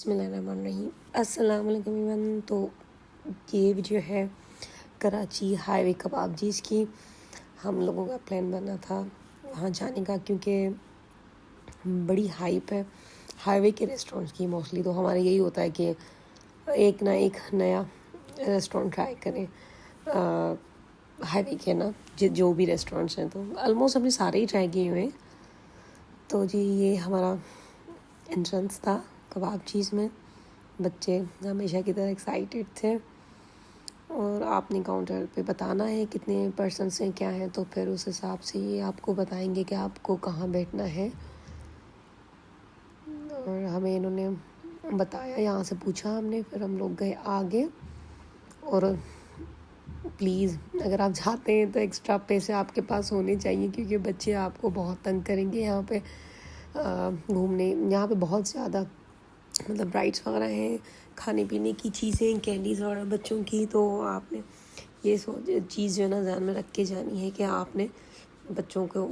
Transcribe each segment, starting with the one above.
बिस्मिल्लाहिर्रहमानिर्रहीम। अस्सलाम वालेकुम एवरीवन। तो ये वीडियो है कराची हाईवे कबाबजीज़ की। हम लोगों का प्लान बना था वहाँ जाने का, क्योंकि बड़ी हाइप है हाईवे के रेस्टोरेंट्स की। मोस्टली तो हमारा यही होता है कि एक ना एक नया रेस्टोरेंट ट्राई करें हाईवे के ना जो भी रेस्टोरेंट्स हैं। तो ऑलमोस्ट हमने सारे ही ट्राई किए हुए हैं। तो जी ये हमारा एंट्रेंस था कबाबजीज़ में। बच्चे हमेशा की तरह एक्साइटेड थे और आपने काउंटर पे बताना है कितने पर्सन्स हैं क्या है, तो फिर उस हिसाब से ये आपको बताएंगे कि आपको कहाँ बैठना है। और हमें इन्होंने बताया, यहाँ से पूछा हमने, फिर हम लोग गए आगे। और प्लीज़ अगर आप जाते हैं तो एक्स्ट्रा पैसे आपके पास होने चाहिए, क्योंकि बच्चे आपको बहुत तंग करेंगे यहाँ पे घूमने। यहाँ पे बहुत ज़्यादा मतलब राइड्स वगैरह हैं, खाने पीने की चीज़ें, कैंडीज़ वगैरह बच्चों की। तो आपने ये चीज़ जो है ना ध्यान में रख के जानी है कि आपने बच्चों को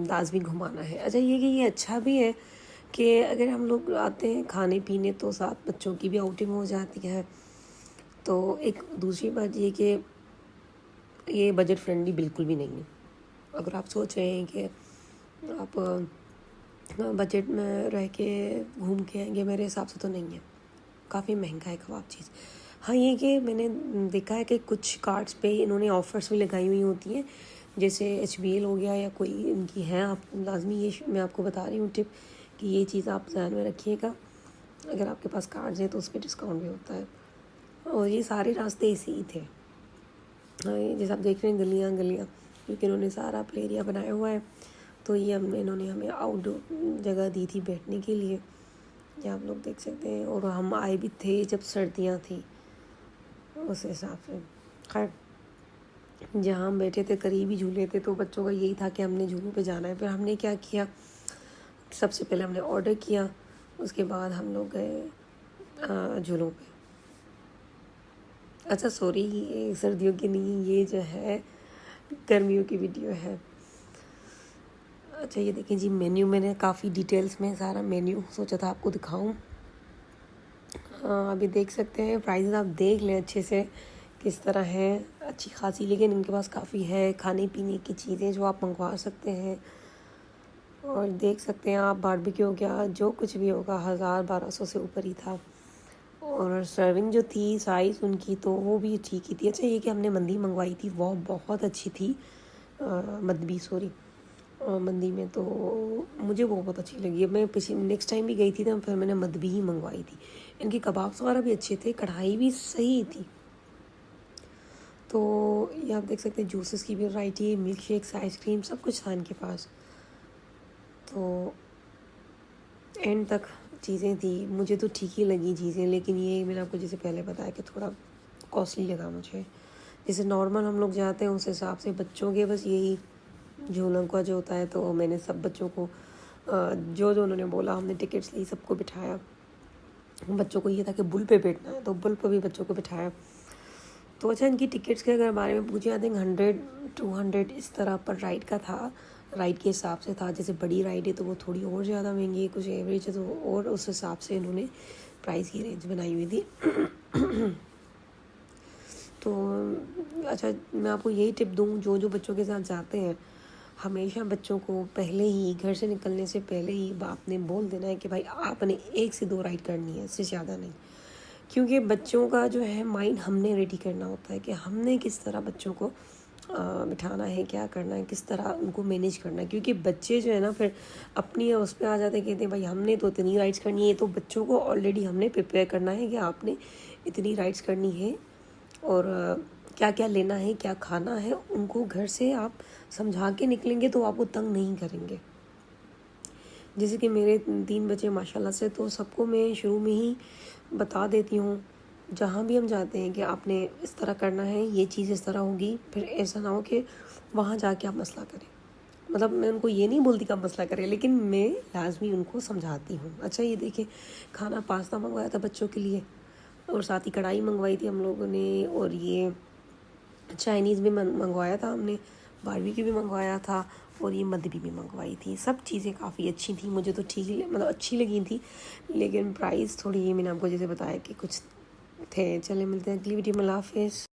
लाजमी घुमाना है। अच्छा ये कि ये अच्छा भी है कि अगर हम लोग आते हैं खाने पीने तो साथ बच्चों की भी आउटिंग हो जाती है। तो एक दूसरी बात ये कि ये बजट फ्रेंडली बिल्कुल भी नहीं है। अगर आप सोच रहे हैं कि आप बजट में रह के घूम के आएंगे, मेरे हिसाब से तो नहीं है, काफ़ी महंगा है कबाब चीज़। हाँ ये कि मैंने देखा है कि कुछ कार्ड्स पे इन्होंने ऑफ़र्स भी लगाई हुई होती हैं, जैसे HBL हो गया या कोई इनकी है। आप लाजमी ये मैं आपको बता रही हूँ टिप कि ये चीज़ आप ध्यान में रखिएगा। अगर आपके पास कार्ड्स हैं तो उस पर डिस्काउंट भी होता है। और ये सारे रास्ते ऐसे ही थे। हाँ ये जैसे आप देख रहे हैं गलियाँ गलियाँ, क्योंकि इन्होंने सारा प्ले एरिया बनाया हुआ है। तो ये इन्होंने हमें आउटडोर जगह दी थी बैठने के लिए, ये आप लोग देख सकते हैं। और हम आए भी थे जब सर्दियाँ थी, उस हिसाब से। खैर जहाँ हम बैठे थे करीब ही झूले थे, तो बच्चों का यही था कि हमने झूलों पे जाना है। फिर हमने क्या किया, सबसे पहले हमने ऑर्डर किया, उसके बाद हम लोग गए झूलों पे। अच्छा सॉरी, ये सर्दियों की नहीं, ये जो है गर्मियों की वीडियो है। अच्छा ये देखें जी मेन्यू, मैंने काफ़ी डिटेल्स में सारा मेन्यू सोचा था आपको दिखाऊं। अभी देख सकते हैं प्राइस, आप देख लें अच्छे से किस तरह है, अच्छी खासी। लेकिन इनके पास काफ़ी है खाने पीने की चीज़ें जो आप मंगवा सकते हैं। और देख सकते हैं आप बारबेक्यू हो गया, जो कुछ भी होगा 1000-1200 से ऊपर ही था। और सर्विंग जो थी साइज़ उनकी तो वो भी ठीक ही थी। अच्छा ये कि हमने मंदी मंगवाई थी, वो बहुत अच्छी थी। मदबी सॉरी मंदी में तो मुझे वो बहुत अच्छी लगी। मैं पिछली नेक्स्ट टाइम भी गई थी तो फिर मैंने मदबी ही मंगवाई थी। इनके कबाब्स वगैरह भी अच्छे थे, कढ़ाई भी सही थी। तो ये आप देख सकते हैं जूसेस की भी वैरायटी, मिल्क शेक्स, आइसक्रीम, सब कुछ था इनके पास। तो एंड तक चीज़ें थी, मुझे तो ठीक ही लगी चीज़ें। लेकिन ये मैंने आपको जैसे पहले बताया कि थोड़ा कॉस्टली लगा मुझे। जैसे नॉर्मल हम लोग जाते हैं उस हिसाब से बच्चों के बस यही झूलों का जो होता है। तो मैंने सब बच्चों को जो जो उन्होंने बोला हमने टिकट्स ली, सबको बिठाया। बच्चों को ये था कि बुल पे बैठना है तो बुल पे भी बच्चों को बिठाया। तो अच्छा इनकी टिकट्स के अगर बारे में पूछे, आई थिंक 100-200 इस तरह पर राइड का था। राइड के हिसाब से था, जैसे बड़ी राइड है तो वो थोड़ी और ज़्यादा महंगी है, कुछ एवरेज है तो और उस हिसाब से इन्होंने प्राइस की रेंज बनाई हुई थी। तो अच्छा मैं आपको यही टिप दूँ, जो जो बच्चों के साथ जाते हैं हमेशा बच्चों को पहले ही घर से निकलने से पहले ही बाप ने बोल देना है कि भाई आपने 1 से 2 राइड करनी है, इससे ज़्यादा नहीं। क्योंकि बच्चों का जो है माइंड हमने रेडी करना होता है कि हमने किस तरह बच्चों को बिठाना है, क्या करना है, किस तरह उनको मैनेज करना है। क्योंकि बच्चे जो है ना फिर अपनी उस पर आ जाते हैं, कहते हैं भाई हमने तो इतनी राइड्स करनी है। तो बच्चों को ऑलरेडी हमने प्रिपेयर करना है कि आपने इतनी राइड्स करनी है और क्या क्या लेना है, क्या खाना है, उनको घर से आप समझा के निकलेंगे तो आपको तंग नहीं करेंगे। जैसे कि मेरे 3 बच्चे माशाल्लाह से, तो सबको मैं शुरू में ही बता देती हूँ जहाँ भी हम जाते हैं कि आपने इस तरह करना है, ये चीज़ इस तरह होगी। फिर ऐसा ना हो कि वहाँ जाके आप मसला करें। मतलब मैं उनको ये नहीं बोलती कि आप मसला करें, लेकिन मैं लाजमी उनको समझाती हूँ। अच्छा ये देखिए खाना पास्ता मंगवाया था बच्चों के लिए और साथ ही कढ़ाई मंगवाई थी हम लोगों ने, और ये चाइनीज़ भी मंगवाया था हमने। बारबेक्यू भी मंगवाया था और ये मदबी भी मंगवाई थी। सब चीज़ें काफ़ी अच्छी थी, मुझे तो ठीक मतलब अच्छी लगी थी, लेकिन प्राइस थोड़ी, ये मैंने आपको जैसे बताया कि कुछ थे। चले मिलते हैं अगली वीडियो में। अल्लाह हाफ़िज़।